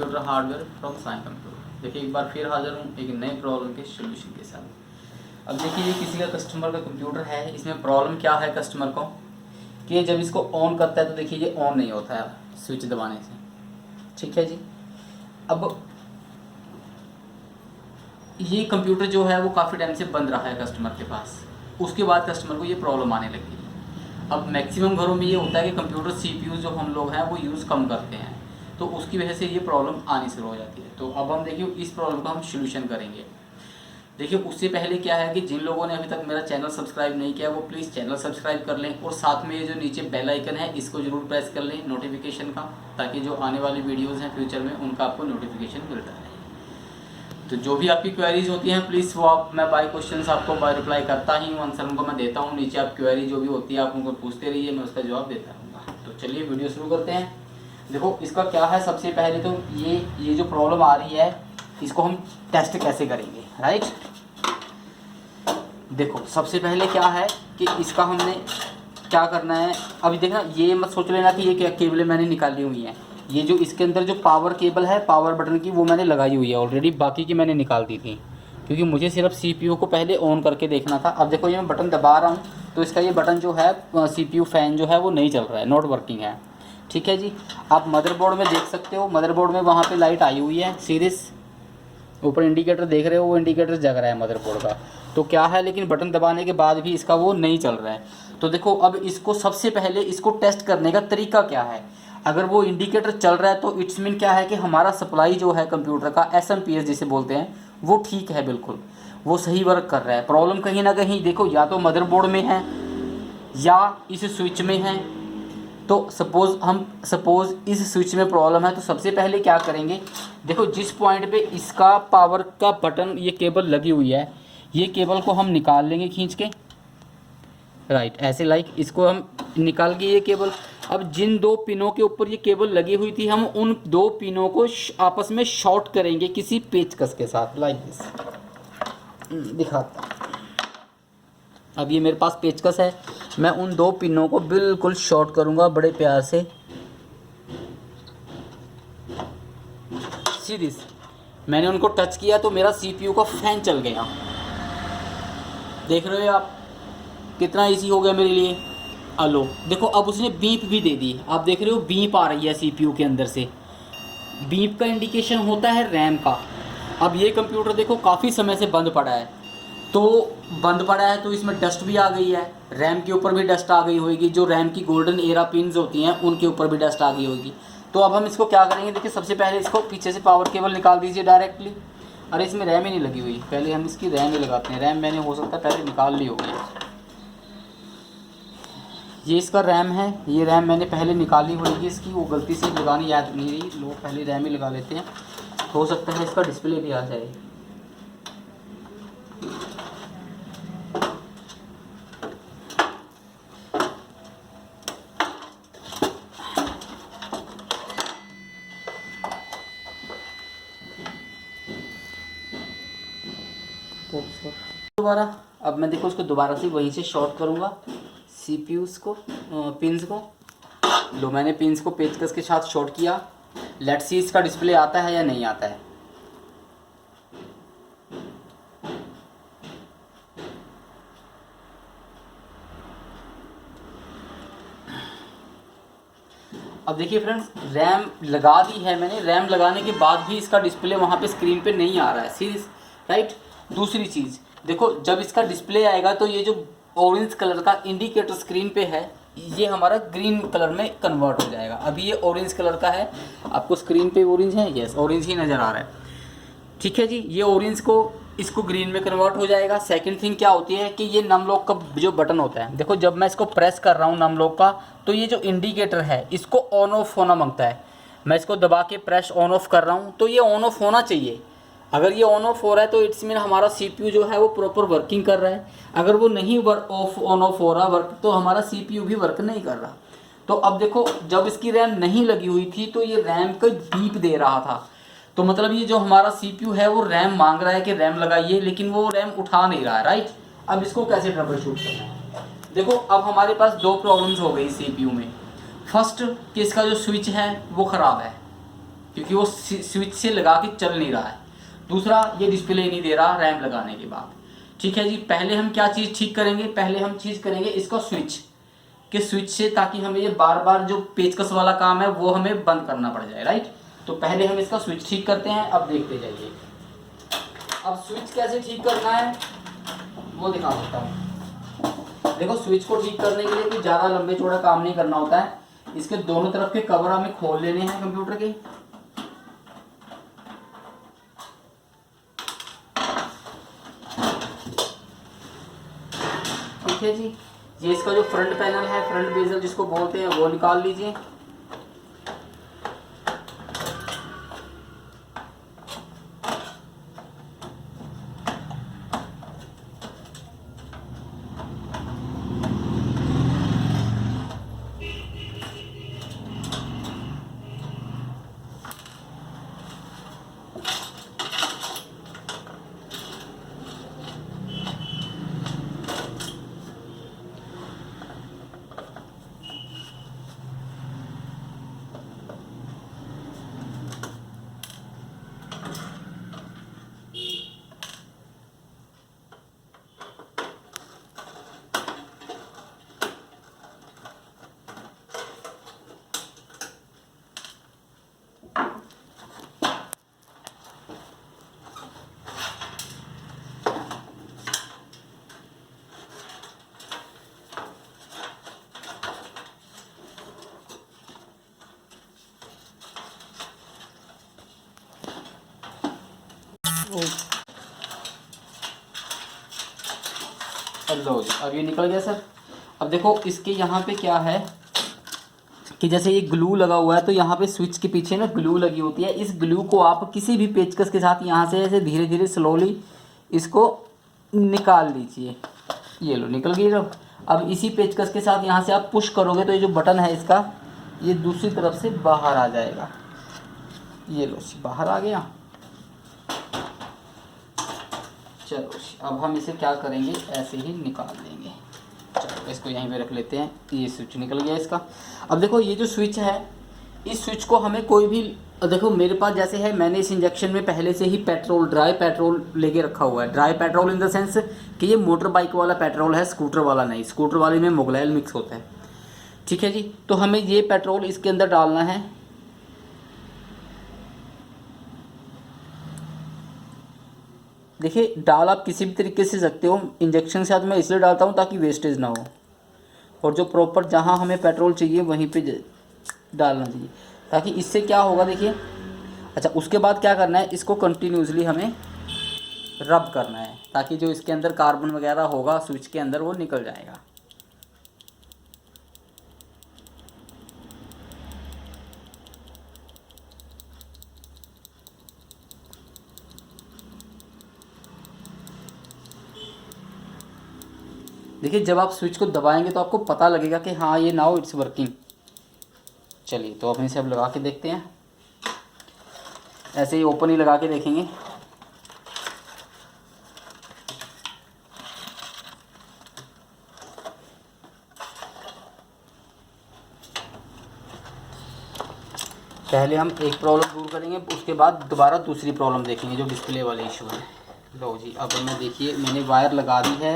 Computer hardware from Sai computer. देखिए एक बार फिर हाजिर हूँ एक नए प्रॉब्लम के सोल्यूशन के साथ। अब देखिए ये किसी का कस्टमर का कंप्यूटर है, इसमें प्रॉब्लम क्या है कस्टमर को कि जब इसको ऑन करता है तो देखिए ये ऑन नहीं होता है स्विच दबाने से, ठीक है जी। अब ये कंप्यूटर जो है वो काफ़ी टाइम से बंद रहा है कस्टमर के पास, उसके बाद कस्टमर को ये प्रॉब्लम आने लगी। अब मैक्सिमम घरों में ये होता है कि कंप्यूटर CPU जो हम लोग हैं वो यूज़ कम करते हैं, तो उसकी वजह से ये प्रॉब्लम आनी शुरू हो जाती है। तो अब हम देखिए इस प्रॉब्लम का हम सोल्यूशन करेंगे। देखिए उससे पहले क्या है कि जिन लोगों ने अभी तक मेरा चैनल सब्सक्राइब नहीं किया वो प्लीज़ चैनल सब्सक्राइब कर लें, और साथ में ये जो नीचे बेल आइकन है इसको ज़रूर प्रेस कर लें नोटिफिकेशन का, ताकि जो आने वाली वीडियोज़ हैं फ्यूचर में उनका आपको नोटिफिकेशन मिलता रहे। तो जो भी आपकी क्वेरीज होती हैं प्लीज़ वो आप, मैं बाय क्वेश्चंस आपको बाय रिप्लाई करता ही हूँ, आंसर उनको मैं देता हूँ। नीचे आप क्वेरी जो भी होती है आप उनको पूछते रहिए, मैं उसका जवाब देता रहूँगा। तो चलिए वीडियो शुरू करते हैं। देखो इसका क्या है, सबसे पहले तो ये जो प्रॉब्लम आ रही है इसको हम टेस्ट कैसे करेंगे, राइट। देखो सबसे पहले क्या है कि इसका हमने क्या करना है, अभी देखना ये मत सोच लेना कि ये क्या केबलें मैंने निकाली हुई हैं। ये जो इसके अंदर जो पावर केबल है पावर बटन की वो मैंने लगाई हुई है ऑलरेडी, बाकी की मैंने निकाल दी थी क्योंकि मुझे सिर्फ CPU को पहले ऑन करके देखना था। अब देखो ये मैं बटन दबा रहा हूँ तो इसका ये बटन जो है CPU फैन जो है वो नहीं चल रहा है, नॉट वर्किंग है, ठीक है जी। आप मदरबोर्ड में देख सकते हो, मदरबोर्ड में वहाँ पर लाइट आई हुई है सीरीज, ऊपर इंडिकेटर देख रहे हो वो इंडिकेटर जग रहा है मदरबोर्ड का। तो क्या है लेकिन बटन दबाने के बाद भी इसका वो नहीं चल रहा है। तो देखो अब इसको सबसे पहले इसको टेस्ट करने का तरीका क्या है। अगर वो इंडिकेटर चल रहा है तो इट्स मीन क्या है कि हमारा सप्लाई जो है कंप्यूटर का SMP जिसे बोलते हैं वो ठीक है, बिल्कुल वो सही वर्क कर रहा है। प्रॉब्लम कहीं ना कहीं देखो या तो मदरबोर्ड में है या इस स्विच में है। तो सपोज़ इस स्विच में प्रॉब्लम है तो सबसे पहले क्या करेंगे, देखो जिस पॉइंट पे इसका पावर का बटन ये केबल लगी हुई है ये केबल को हम निकाल लेंगे खींच के, राइट ऐसे लाइक इसको हम निकाल के ये केबल, अब जिन दो पिनों के ऊपर ये केबल लगी हुई थी हम उन दो पिनों को आपस में शॉर्ट करेंगे किसी पेचकस के साथ, लाइक दिस दिखाता। अब ये मेरे पास पेचकस है, मैं उन दो पिनों को बिल्कुल शॉर्ट करूंगा बड़े प्यार से, सी दिस। मैंने उनको टच किया तो मेरा CPU का फैन चल गया, देख रहे हो आप कितना इजी हो गया मेरे लिए। अलो देखो अब उसने बीप भी दे दी, आप देख रहे हो बीप आ रही है CPU के अंदर से, बीप का इंडिकेशन होता है रैम का। अब ये कंप्यूटर देखो काफ़ी समय से बंद पड़ा है, तो बंद पड़ा है तो इसमें डस्ट भी आ गई है, रैम के ऊपर भी डस्ट आ गई होगी, जो रैम की गोल्डन एरा पिन्स होती हैं उनके ऊपर भी डस्ट आ गई होगी। तो अब हम इसको क्या करेंगे, देखिए सबसे पहले इसको पीछे से पावर केबल निकाल दीजिए डायरेक्टली। अरे इसमें रैम ही नहीं लगी हुई, पहले हम इसकी रैम ही लगाते हैं। रैम मैंने हो सकता है पहले निकाल ली होगी, ये इसका रैम है, ये रैम मैंने पहले निकाली होगी इसकी, वो गलती से लगानी याद नहीं रही, लोग पहले रैम ही लगा लेते हैं। हो सकता है इसका डिस्प्ले भी आ जाए। दोबारा अब मैं देखो उसको दोबारा से वहीं से शॉर्ट करूँगा CPUs को पिंस को। लो मैंने पिंस को पेचकस के साथ शॉर्ट किया, लेट्स सी इसका डिस्प्ले आता है या नहीं आता है। अब देखिए फ्रेंड्स रैम लगा दी है मैंने, रैम लगाने के बाद भी इसका डिस्प्ले वहाँ पे स्क्रीन पे नहीं आ रहा है, सीरीज राइट। दूसरी चीज़ देखो जब इसका डिस्प्ले आएगा तो ये जो ऑरेंज कलर का इंडिकेटर स्क्रीन पे है ये हमारा ग्रीन कलर में कन्वर्ट हो जाएगा। अभी ये ऑरेंज कलर का है, आपको स्क्रीन पे ऑरेंज है, यस ऑरेंज ही नज़र आ रहा है, ठीक है जी। ये ऑरेंज को इसको ग्रीन में कन्वर्ट हो जाएगा। सेकंड थिंग क्या होती है कि ये नम लॉक का जो बटन होता है, देखो जब मैं इसको प्रेस कर रहा हूँ नम लॉक का तो ये जो इंडिकेटर है इसको ऑन ऑफ होना मांगता है। मैं इसको दबा के प्रेस ऑन ऑफ कर रहा हूँ तो ये ऑन ऑफ होना चाहिए। अगर ये ऑन ऑफ हो रहा है तो इट्स मीन हमारा CPU जो है वो प्रॉपर वर्किंग कर रहा है। अगर वो नहीं ऑन ऑफ हो रहा वर्क तो हमारा CPU भी वर्क नहीं कर रहा। तो अब देखो जब इसकी रैम नहीं लगी हुई थी तो ये रैम का बीप दे रहा था, तो मतलब ये जो हमारा CPU है वो रैम मांग रहा है कि रैम लगाइए, लेकिन वो रैम उठा नहीं रहा है, राइट। अब इसको कैसे ट्रबल शूट करना है, देखो अब हमारे पास दो प्रॉब्लम्स हो गई CPU में। फर्स्ट कि इसका जो स्विच है वो ख़राब है, क्योंकि वो स्विच से लगा के चल नहीं रहा है। दूसरा, ये डिस्प्ले नहीं दे रहा रैम लगाने के बाद। ठीक है जी, पहले हम क्या चीज़ ठीक करेंगे, पहले हम चीज़ करेंगे इसका स्विच के स्विच से, ताकि हमें ये बार बार जो पेचकस वाला काम है वो हमें बंद करना पड़ जाए, राइट। तो पहले हम इसका स्विच ठीक करते हैं। अब देखते जाइए, अब स्विच कैसे ठीक करना है वो दिखा सकता हूँ। देखो, स्विच को ठीक करने के लिए कोई ज़्यादा लंबे चौड़ा काम नहीं करना होता है। इसके दोनों तरफ के कवर हमें खोल लेने हैं कंप्यूटर के। ठीक है जी, ये इसका जो फ्रंट पैनल है, फ्रंट बेजल जिसको बोलते हैं, वो निकाल लीजिए। लो जी, अब ये निकल गया सर। अब देखो, इसके यहाँ पे क्या है कि जैसे ये ग्लू लगा हुआ है, तो यहाँ पे स्विच के पीछे ना ग्लू लगी होती है। इस ग्लू को आप किसी भी पेचकस के साथ यहाँ से ऐसे धीरे धीरे स्लोली इसको निकाल लीजिए। ये लो, निकल गई। अब इसी पेचकस के साथ यहाँ से आप पुश करोगे तो ये जो बटन है इसका, ये दूसरी तरफ से बाहर आ जाएगा। ये लो, बाहर आ गया। चलो, अब हम इसे क्या करेंगे, ऐसे ही निकाल देंगे। चलो, इसको यहीं पे रख लेते हैं। ये स्विच निकल गया इसका। अब देखो, ये जो स्विच है, इस स्विच को हमें कोई भी, देखो मेरे पास जैसे है, मैंने इस इंजेक्शन में पहले से ही पेट्रोल, ड्राई पेट्रोल लेके रखा हुआ है। Dry petrol in the sense कि ये मोटर बाइक वाला पेट्रोल है, स्कूटर वाला नहीं। स्कूटर वाले में मुगलैल मिक्स होता है। ठीक है जी, तो हमें ये पेट्रोल इसके अंदर डालना है। देखिए, डाल आप किसी भी तरीके से सकते हो। इंजेक्शन के साथ मैं इसलिए डालता हूँ ताकि वेस्टेज ना हो, और जो प्रॉपर जहाँ हमें पेट्रोल चाहिए वहीं पे डालना चाहिए, ताकि इससे क्या होगा, देखिए। अच्छा, उसके बाद क्या करना है, इसको कंटिन्यूसली हमें रब करना है, ताकि जो इसके अंदर कार्बन वगैरह होगा स्विच के अंदर वो निकल जाएगा। देखिए, जब आप स्विच को दबाएंगे तो आपको पता लगेगा कि हाँ, ये नाउ इट्स वर्किंग। चलिए, तो अपने से अब लगा के देखते हैं। ऐसे ही ओपन ही लगा के देखेंगे। पहले हम एक प्रॉब्लम दूर करेंगे, उसके बाद दोबारा दूसरी प्रॉब्लम देखेंगे जो डिस्प्ले वाले इशू है। लो जी, अब मैं देखिए, मैंने वायर लगा दी है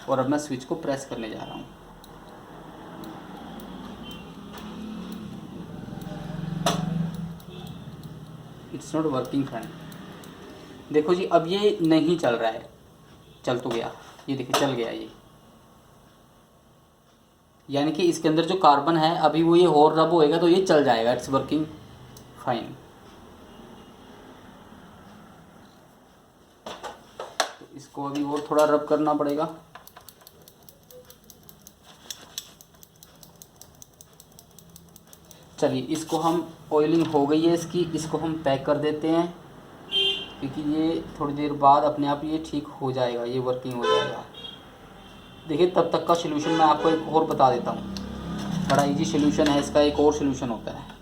और अब मैं स्विच को प्रेस करने जा रहा हूँ। It's not working friend. देखो जी, अब ये नहीं चल रहा है। चल तो गया, ये देखिए चल गया ये। यानी कि इसके अंदर जो कार्बन है, अभी वो ये और रब होएगा तो ये चल जाएगा। It's working fine. तो इसको अभी और थोड़ा रब करना पड़ेगा। चलिए, इसको हम, ऑयलिंग हो गई है इसकी, इसको हम पैक कर देते हैं, क्योंकि ये थोड़ी देर बाद अपने आप ये ठीक हो जाएगा, ये वर्किंग हो जाएगा। देखिए, तब तक का सलूशन मैं आपको एक और बता देता हूँ। बड़ा इजी सलूशन है इसका, एक और सलूशन होता है।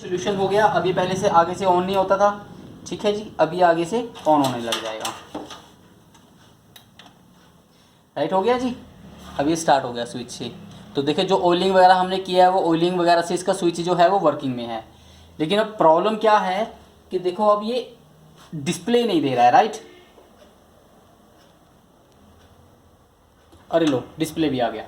सलूशन हो गया। अभी पहले से आगे से ऑन नहीं होता था, ठीक है जी, अभी आगे से ऑन होने लग जाएगा। राइट, हो गया जी। अब ये स्टार्ट हो गया स्विच से। तो देखिए जो ऑयलिंग वगैरह हमने किया है वो ऑयलिंग वगैरह से इसका स्विच जो है वो वर्किंग में है। लेकिन अब प्रॉब्लम क्या है कि देखो अब ये डिस्प्ले नहीं दे रहा है, राइट। अरे लो, डिस्प्ले भी आ गया।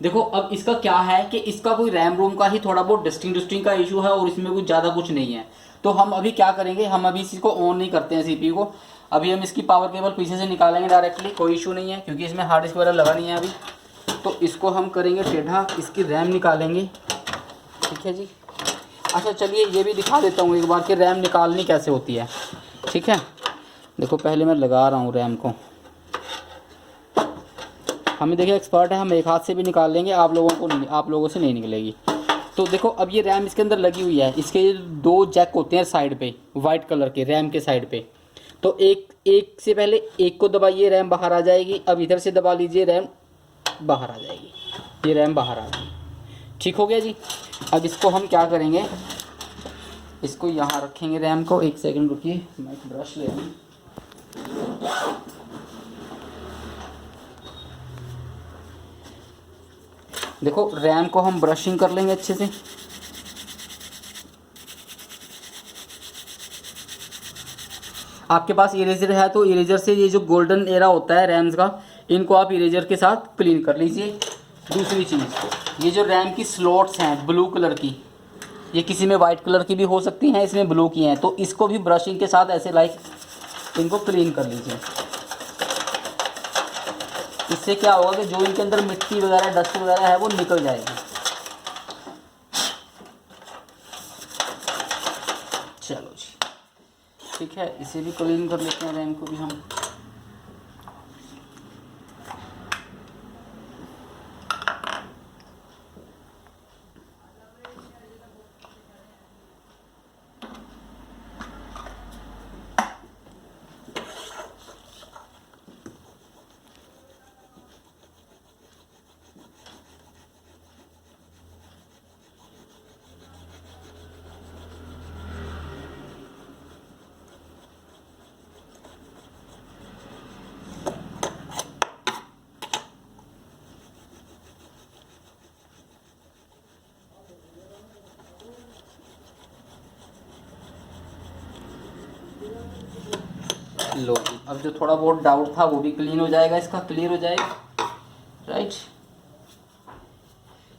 देखो अब इसका क्या है कि इसका कोई रैम रोम का ही थोड़ा बहुत डस्टिंग का इशू है और इसमें कुछ ज़्यादा कुछ नहीं है। तो हम अभी क्या करेंगे, हम अभी इसी को ऑन नहीं करते हैं सीपीयू को। अभी हम इसकी पावर केबल पीछे से निकालेंगे डायरेक्टली, कोई इशू नहीं है क्योंकि इसमें हार्ड डिस्क वगैरह लगा नहीं है अभी। तो इसको हम करेंगे टेढ़ा, इसकी रैम निकालेंगे, ठीक है जी। अच्छा चलिए ये भी दिखा देता हूँ एक बार कि रैम निकालनी कैसे होती है, ठीक है। देखो पहले मैं लगा रहा हूँ रैम को। हमें देखिए एक्सपर्ट है, हम एक हाथ से भी निकाल लेंगे, आप लोगों से नहीं निकलेगी। तो देखो अब ये रैम इसके अंदर लगी हुई है, इसके 2 जैक होते हैं साइड पे वाइट कलर के रैम के साइड पे। तो एक से पहले एक को दबाइए, रैम बाहर आ जाएगी। अब इधर से दबा लीजिए, रैम बाहर आ जाएगी, ये रैम बाहर आ गई, ठीक हो गया जी। अब इसको हम क्या करेंगे, इसको यहाँ रखेंगे रैम को। एक सेकंड रुकिए, मैं एक ब्रश ले लूँ। देखो रैम को हम ब्रशिंग कर लेंगे अच्छे से। आपके पास इरेजर है तो इरेजर से ये जो गोल्डन एरा होता है रैम्स का, इनको आप इरेजर के साथ क्लीन कर लीजिए। दूसरी चीज़, ये जो रैम की स्लॉट्स हैं ब्लू कलर की, ये किसी में वाइट कलर की भी हो सकती हैं, इसमें ब्लू की हैं, तो इसको भी ब्रशिंग के साथ ऐसे लाइक इनको क्लीन कर लीजिए। इससे क्या होगा कि जो इनके अंदर मिट्टी वगैरह डस्ट वगैरह है वो निकल जाएगी। चलो जी, ठीक है, इसे भी क्लीन कर लेते हैं, रैम को भी हम। लो जी, अब जो थोड़ा बहुत डाउट था वो भी क्लीन हो जाएगा, इसका क्लियर हो जाएगा, राइट।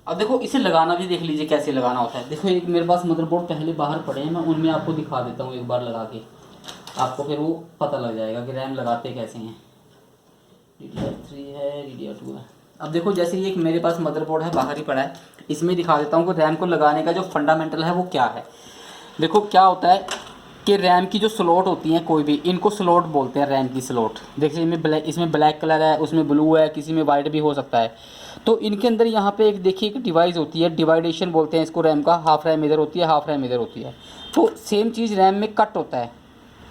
अब देखो इसे लगाना भी देख लीजिए कैसे लगाना होता है। देखो एक मेरे पास मदरबोर्ड पहले बाहर पड़े हैं, मैं उनमें आपको दिखा देता हूँ एक बार लगा के, आपको फिर वो पता लग जाएगा कि रैम लगाते कैसे हैं। DDR3 है, DDR2 है। अब देखो जैसे ये एक मेरे पास मदरबोर्ड है बाहर ही पड़ा है, इसमें दिखा देता हूँ कि रैम को लगाने का जो फंडामेंटल है वो क्या है। देखो क्या होता है कि रैम की जो स्लॉट होती हैं कोई भी, इनको स्लॉट बोलते हैं, रैम की स्लॉट। देखिए इसमें ब्लैक कलर है, उसमें ब्लू है, किसी में वाइट भी हो सकता है। तो इनके अंदर यहाँ पे एक देखिए एक डिवाइस होती है, डिवाइडेशन बोलते हैं इसको रैम का। हाफ रैम इधर होती है, हाफ रैम इधर होती है। तो सेम चीज़ रैम में कट होता है,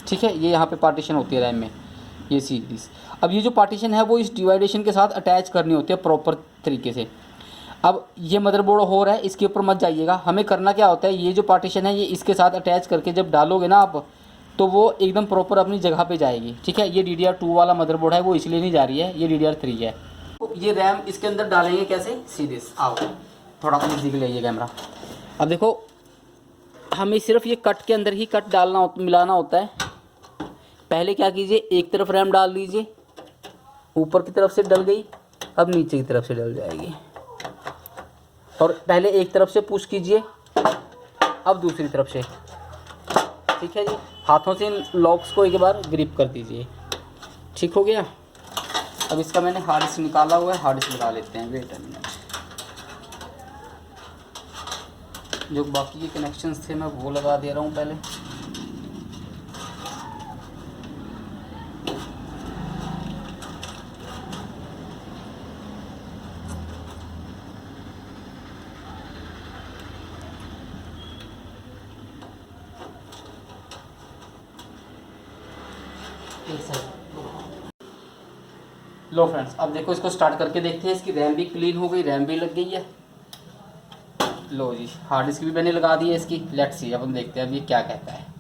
ठीक है। ये यहाँ पे पार्टीशन होती है रैम में, ये सीरीज। अब ये जो पार्टीशन है वो इस डिवाइडेशन के साथ अटैच करनी होती है प्रॉपर तरीके से। अब ये मदरबोर्ड हो रहा है, इसके ऊपर मत जाइएगा। हमें करना क्या होता है, ये जो पार्टीशन है ये इसके साथ अटैच करके जब डालोगे ना आप, तो वो एकदम प्रॉपर अपनी जगह पे जाएगी, ठीक है। ये DDR2 वाला मदरबोर्ड है, वो इसलिए नहीं जा रही है, ये DDR3 है। तो ये रैम इसके अंदर डालेंगे कैसे, सीधे आओ थोड़ा नज़दीक ले कैमरा। अब देखो हमें सिर्फ ये कट के अंदर ही कट डालना मिलाना होता है। पहले क्या कीजिए, एक तरफ रैम डाल दीजिए, ऊपर की तरफ से डल गई, अब नीचे की तरफ से डल जाएगी। और पहले एक तरफ से पुश कीजिए, अब दूसरी तरफ से, ठीक है जी। हाथों से इन लॉक्स को एक बार ग्रिप कर दीजिए, ठीक हो गया। अब इसका मैंने हार्ड डिस्क निकाला हुआ है, हार्ड डिस्क लगा लेते हैं, वेट अ मिनट। जो बाकी के कनेक्शंस थे मैं वो लगा दे रहा हूँ पहले। लो फ्रेंड्स, अब देखो इसको स्टार्ट करके देखते हैं। इसकी रैम भी क्लीन हो गई, रैम भी लग गई है। लो जी, हार्ड डिस्क भी मैंने लगा दी है इसकी। लेट्स सी, अब हम देखते हैं अब ये क्या कहता है।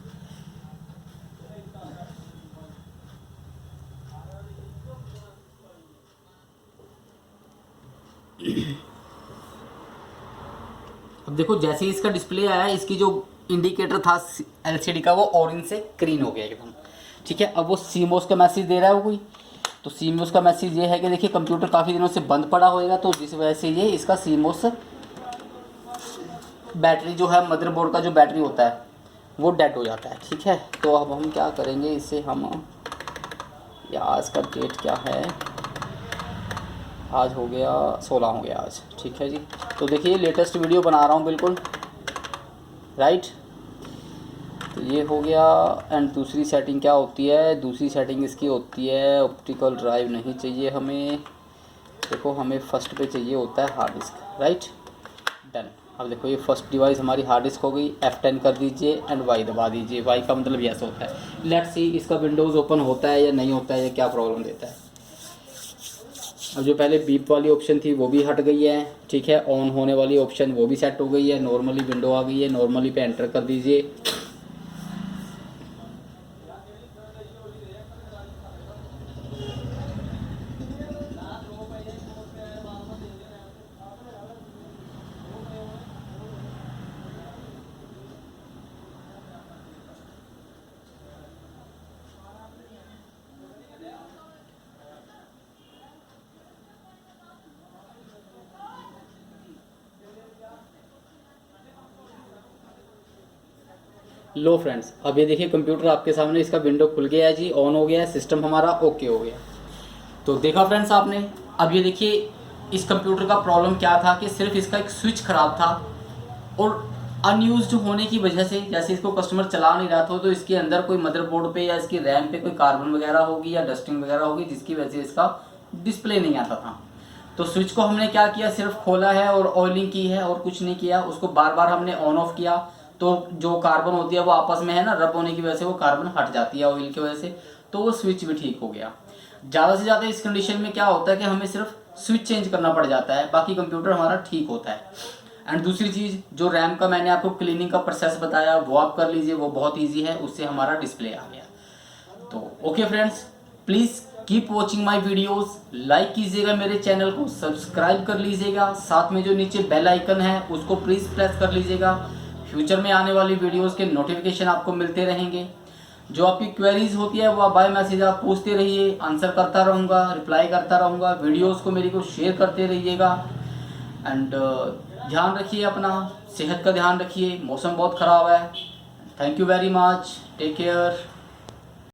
अब देखो जैसे ही इसका डिस्प्ले आया, इसकी जो इंडिकेटर था एलसीडी का वो ऑरेंज से ग्रीन हो गया एकदम। ठीक है, अब वो सीमोस का मैसेज दे रहा है वो कोई, तो सीमोस का मैसेज ये है कि देखिए कंप्यूटर काफ़ी दिनों से बंद पड़ा होएगा, तो जिस वजह से ये इसका सीमोस बैटरी जो है, मदरबोर्ड का जो बैटरी होता है वो डेड हो जाता है। ठीक है, तो अब हम क्या करेंगे इसे, हम या आज का डेट क्या है, आज हो गया 16 हो गया आज। ठीक है जी, तो देखिए लेटेस्ट वीडियो बना रहा हूँ बिल्कुल राइट। तो ये हो गया। एंड दूसरी सेटिंग क्या होती है, दूसरी सेटिंग इसकी होती है ऑप्टिकल ड्राइव नहीं चाहिए हमें, देखो हमें फर्स्ट पे चाहिए होता है हार्ड डिस्क राइट। डन। अब देखो ये फर्स्ट डिवाइस हमारी हार्ड डिस्क हो गई, F10 कर दीजिए एंड वाई दबा दीजिए। वाई का मतलब ये ऐसा होता है। लेट्स सी इसका विंडोज़ ओपन होता है या नहीं होता है, या क्या प्रॉब्लम देता है। अब जो पहले बीप वाली ऑप्शन थी वो भी हट गई है। ठीक है, ऑन होने वाली ऑप्शन वो भी सेट हो गई है, नॉर्मली विंडो आ गई है, नॉर्मली पे एंटर कर दीजिए। लो फ्रेंड्स, अब ये देखिए कंप्यूटर आपके सामने, इसका विंडो खुल गया है जी, ऑन हो गया है, सिस्टम हमारा ओके हो गया। तो देखा फ्रेंड्स आपने। अब ये देखिए इस कंप्यूटर का प्रॉब्लम क्या था कि सिर्फ इसका एक स्विच ख़राब था, और अनयूज्ड होने की वजह से जैसे इसको कस्टमर चला नहीं रहा था, तो इसके अंदर कोई मदरबोर्ड पे या इसकी रैम पे कोई कार्बन वगैरह होगी या डस्टिंग वगैरह होगी, जिसकी वजह से इसका डिस्प्ले नहीं आता था। तो स्विच को हमने क्या किया, सिर्फ खोला है और ऑयलिंग की है और कुछ नहीं किया। उसको बार बार हमने ऑन ऑफ किया, तो जो कार्बन होती है वो आपस में है ना रब होने की वजह से वो कार्बन हट जाती है ऑयल की वजह से, तो वो स्विच भी ठीक हो गया। ज़्यादा से ज़्यादा इस कंडीशन में क्या होता है कि हमें सिर्फ स्विच चेंज करना पड़ जाता है, बाकी कंप्यूटर हमारा ठीक होता है। एंड दूसरी चीज़, जो रैम का मैंने आपको क्लीनिंग का प्रोसेस बताया वो आप कर लीजिए, वो बहुत ईजी है, उससे हमारा डिस्प्ले आ गया। तो okay friends, please keep watching my videos, like कीजिएगा मेरे चैनल को, सब्सक्राइब कर लीजिएगा, साथ में जो नीचे बेल आइकन है उसको प्लीज़ प्रेस कर लीजिएगा। फ्यूचर में आने वाली वीडियोस के नोटिफिकेशन आपको मिलते रहेंगे। जो आपकी क्वेरीज होती है वो आप बाय मैसेज आप पूछते रहिए, आंसर करता रहूँगा, रिप्लाई करता रहूँगा। वीडियोस को मेरी को शेयर करते रहिएगा। एंड ध्यान रखिए अपना, सेहत का ध्यान रखिए, मौसम बहुत ख़राब है। Thank you very much, take care.